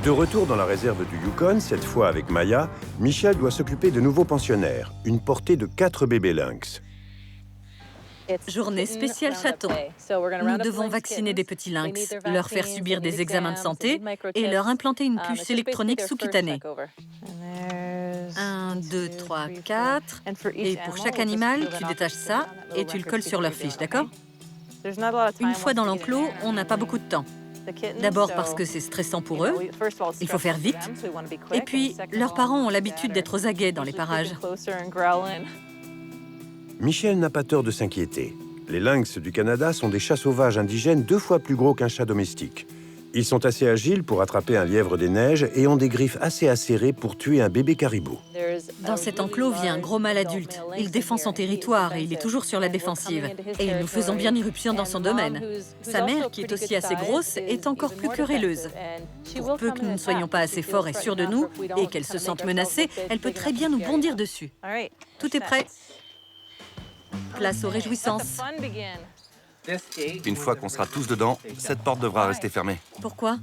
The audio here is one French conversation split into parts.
De retour dans la réserve du Yukon, cette fois avec Maya, Michel doit s'occuper de nouveaux pensionnaires, une portée de 4 bébés lynx. Journée spéciale chaton. Nous devons vacciner des petits lynx, leur faire subir des examens de santé et leur implanter une puce électronique sous-cutanée. 1, 2, 3, 4. Et pour chaque animal, tu détaches ça et tu le colles sur leur fiche, d'accord? Une fois dans l'enclos, on n'a pas beaucoup de temps. D'abord parce que c'est stressant pour eux, il faut faire vite. Et puis, leurs parents ont l'habitude d'être aux aguets dans les parages. Michel n'a pas tort de s'inquiéter. Les lynx du Canada sont des chats sauvages indigènes 2 fois plus gros qu'un chat domestique. Ils sont assez agiles pour attraper un lièvre des neiges et ont des griffes assez acérées pour tuer un bébé caribou. Dans cet enclos vit un gros mâle adulte. Il défend son territoire et il est toujours sur la défensive. Et nous faisons bien irruption dans son domaine. Sa mère, qui est aussi assez grosse, est encore plus querelleuse. Pour peu que nous ne soyons pas assez forts et sûrs de nous, et qu'elle se sente menacée, elle peut très bien nous bondir dessus. Tout est prêt. Place aux réjouissances. Une fois qu'on sera tous dedans, cette porte devra rester fermée. Pourquoi?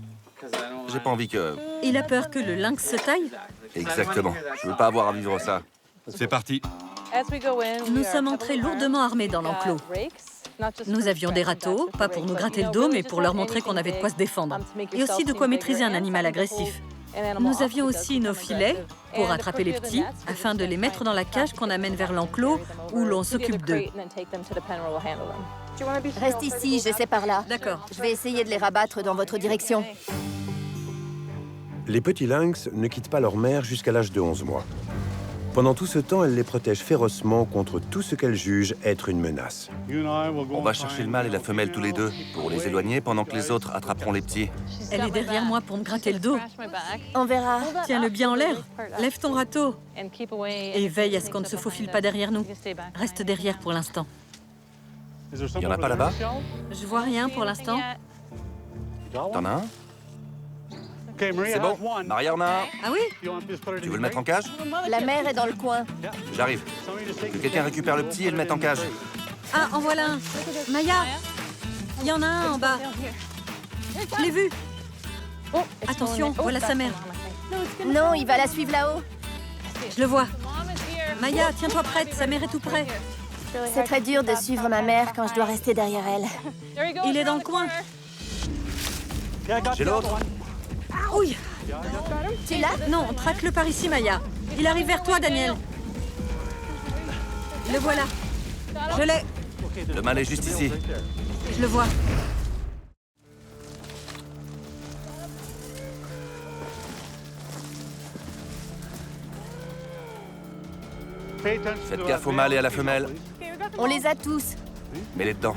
J'ai pas envie que... Il a peur que le lynx se taille? Exactement. Je veux pas avoir à vivre ça. C'est parti. Nous sommes entrés lourdement armés dans l'enclos. Nous avions des râteaux, pas pour nous gratter le dos, mais pour leur montrer qu'on avait de quoi se défendre. Et aussi de quoi maîtriser un animal agressif. Nous avions aussi nos filets pour attraper les petits, afin de les mettre dans la cage qu'on amène vers l'enclos, où l'on s'occupe d'eux. Reste ici, j'essaie par là. D'accord. Je vais essayer de les rabattre dans votre direction. Les petits lynx ne quittent pas leur mère jusqu'à l'âge de 11 mois. Pendant tout ce temps, elle les protège férocement contre tout ce qu'elle juge être une menace. On va chercher le mâle et la femelle tous les deux pour les éloigner pendant que les autres attraperont les petits. Elle est derrière moi pour me gratter le dos. On verra. Tiens-le bien en l'air. Lève ton râteau. Et veille à ce qu'on ne se faufile pas derrière nous. Reste derrière pour l'instant. Il y en a pas là-bas? Je vois rien pour l'instant. T'en as un? C'est bon. Maria en a un. Ah oui? Tu veux le mettre en cage? La mère est dans le coin. J'arrive. Que quelqu'un récupère le petit et le mette en cage. Ah, en voilà un. Maya, il y en a un en bas. Je l'ai vu. Attention, voilà sa mère. Non, il va la suivre là-haut. Je le vois. Maya, tiens-toi prête, sa mère est tout près. C'est très dur de suivre ma mère quand je dois rester derrière elle. Il est dans le coin. J'ai l'autre. Ouille. Tu l'as? Non, traque-le par ici, Maya. Il arrive vers toi, Daniel. Le voilà. Je l'ai. Le mâle est juste ici. Je le vois. Faites gaffe au mâle et à la femelle. On les a tous. Mets-les dedans.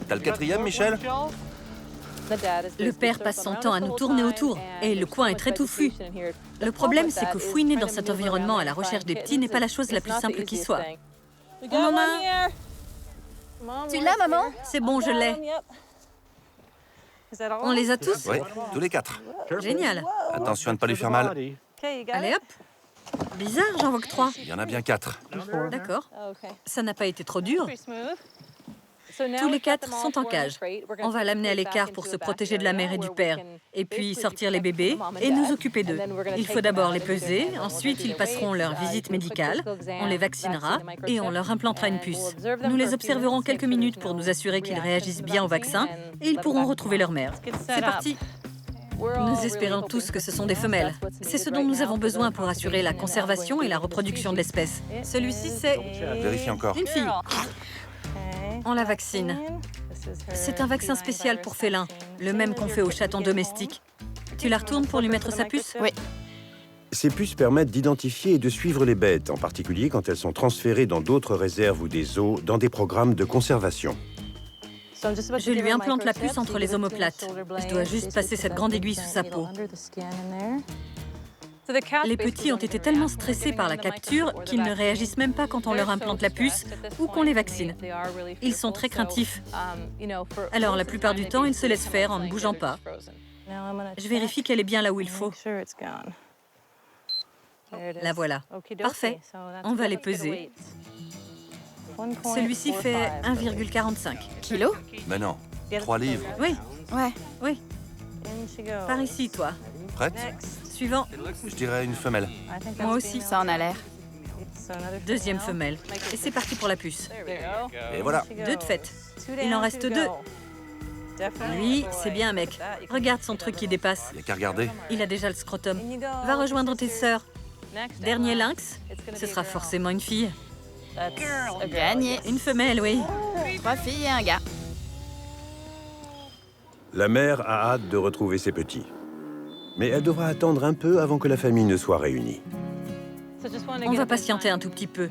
T'as le 4e, Michel? Le père passe son temps à nous tourner autour, et le coin est très touffu. Le problème, c'est que fouiner dans cet environnement à la recherche des petits n'est pas la chose la plus simple qui soit. On en a un. Tu l'as, maman? C'est bon, je l'ai. On les a tous? Oui, tous les 4. Génial. Attention à ne pas lui faire mal. Allez hop. Bizarre, j'en vois que 3. Il y en a bien 4. D'accord. Ça n'a pas été trop dur. Tous les 4 sont en cage. On va l'amener à l'écart pour se protéger de la mère et du père. Et puis sortir les bébés et nous occuper d'eux. Il faut d'abord les peser, ensuite ils passeront leur visite médicale, on les vaccinera et on leur implantera une puce. Nous les observerons quelques minutes pour nous assurer qu'ils réagissent bien au vaccin et ils pourront retrouver leur mère. C'est parti! Nous espérons tous que ce sont des femelles. C'est ce dont nous avons besoin pour assurer la conservation et la reproduction de l'espèce. Celui-ci, c'est Vérifie encore. une fille. On la vaccine. C'est un vaccin spécial pour félins, le même qu'on fait aux chatons domestiques. Tu la retournes pour lui mettre sa puce? Oui. Ces puces permettent d'identifier et de suivre les bêtes, en particulier quand elles sont transférées dans d'autres réserves ou des zoos, dans des programmes de conservation. Je lui implante la puce entre les omoplates. Je dois juste passer cette grande aiguille sous sa peau. Les petits ont été tellement stressés par la capture qu'ils ne réagissent même pas quand on leur implante la puce ou qu'on les vaccine. Ils sont très craintifs. Alors, la plupart du temps, ils se laissent faire en ne bougeant pas. Je vérifie qu'elle est bien là où il faut. La voilà. Parfait. On va les peser. Celui-ci fait 1,45 Kilos? Mais non, 3 livres. Oui, Ouais. oui. Par ici, toi. Prête? Suivant. Je dirais une femelle. Moi aussi. Ça en a l'air. Deuxième femelle. Et c'est parti pour la puce. Et voilà. 2 de fait. Il en reste 2. Lui, c'est bien un mec. Regarde son truc qui dépasse. Il n'y a qu'à regarder. Il a déjà le scrotum. Va rejoindre tes sœurs. Dernier lynx, ce sera forcément une fille. Gagné. Une femelle, oui. 3 filles et un gars. La mère a hâte de retrouver ses petits. Mais elle devra attendre un peu avant que la famille ne soit réunie. On va patienter un tout petit peu.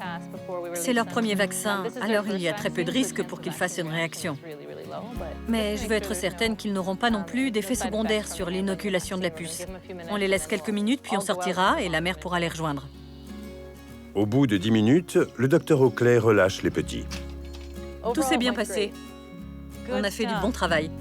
C'est leur premier vaccin, alors il y a très peu de risques pour qu'ils fassent une réaction. Mais je veux être certaine qu'ils n'auront pas non plus d'effets secondaires sur l'inoculation de la puce. On les laisse quelques minutes, puis on sortira et la mère pourra les rejoindre. Au bout de 10 minutes, le docteur Oakley relâche les petits. Tout s'est bien passé. On a fait du bon travail.